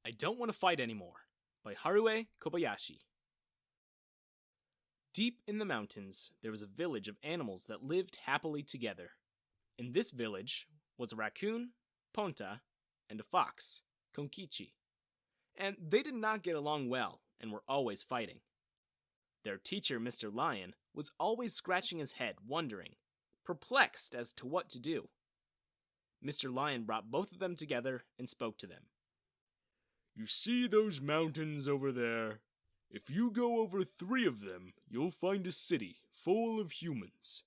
I Don't Want to Fight Anymore by Harue Kobayashi. Deep in the mountains, there was a village of animals that lived happily together. In this village was a raccoon, Ponta, and a fox, Konkichi. And they did not get along well and were always fighting. Their teacher, Mr. Lion, was always scratching his head, wondering, perplexed as to what to do. Mr. Lion brought both of them together and spoke to them. You see those mountains over there? If you go over 3 of them, you'll find a city full of humans.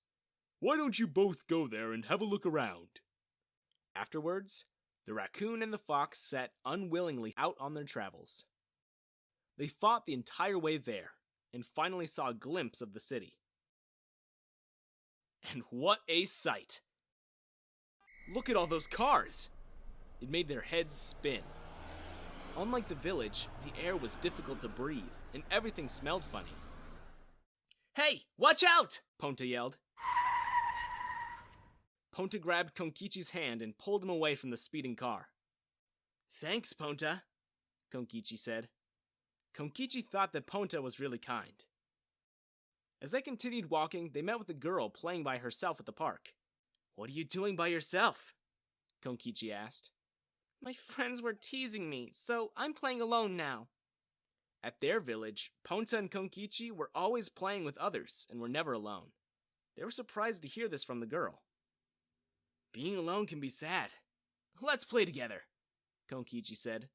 Why don't you both go there and have a look around? Afterwards, the raccoon and the fox set unwillingly out on their travels. They fought the entire way there, and finally saw a glimpse of the city. And what a sight! Look at all those cars! It made their heads spin. Unlike the village, the air was difficult to breathe, and everything smelled funny. Hey, watch out! Ponta yelled. Ponta grabbed Konkichi's hand and pulled him away from the speeding car. Thanks, Ponta, Konkichi said. Konkichi thought that Ponta was really kind. As they continued walking, they met with a girl playing by herself at the park. What are you doing by yourself? Konkichi asked. My friends were teasing me, so I'm playing alone now. At their village, Ponta and Konkichi were always playing with others and were never alone. They were surprised to hear this from the girl. Being alone can be sad. Let's play together, Konkichi said.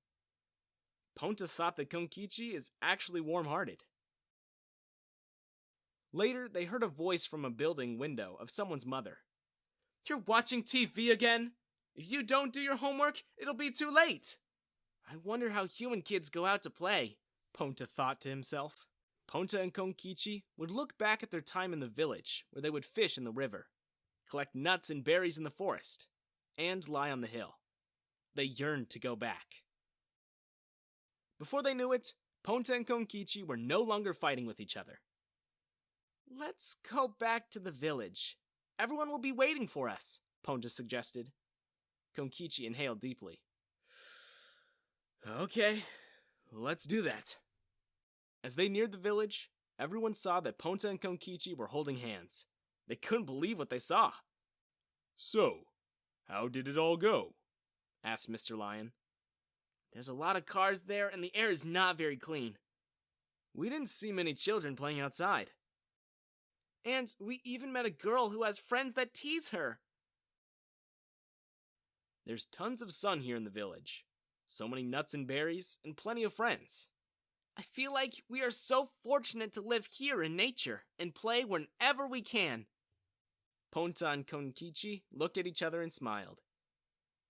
Ponta thought that Konkichi is actually warm-hearted. Later, they heard a voice from a building window of someone's mother. You're watching TV again? If you don't do your homework, it'll be too late. I wonder how human kids go out to play, Ponta thought to himself. Ponta and Konkichi would look back at their time in the village, where they would fish in the river, collect nuts and berries in the forest, and lie on the hill. They yearned to go back. Before they knew it, Ponta and Konkichi were no longer fighting with each other. Let's go back to the village. Everyone will be waiting for us, Ponta suggested. Konkichi inhaled deeply. Okay, let's do that. As they neared the village, everyone saw that Ponta and Konkichi were holding hands. They couldn't believe what they saw. So, how did it all go? Asked Mr. Lion. There's a lot of cars there and the air is not very clean. We didn't see many children playing outside. And we even met a girl who has friends that tease her. There's tons of sun here in the village. So many nuts and berries, and plenty of friends. I feel like we are so fortunate to live here in nature and play whenever we can. Ponta and Konkichi looked at each other and smiled.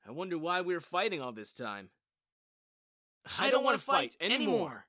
I wonder why we were fighting all this time. I don't want to fight anymore.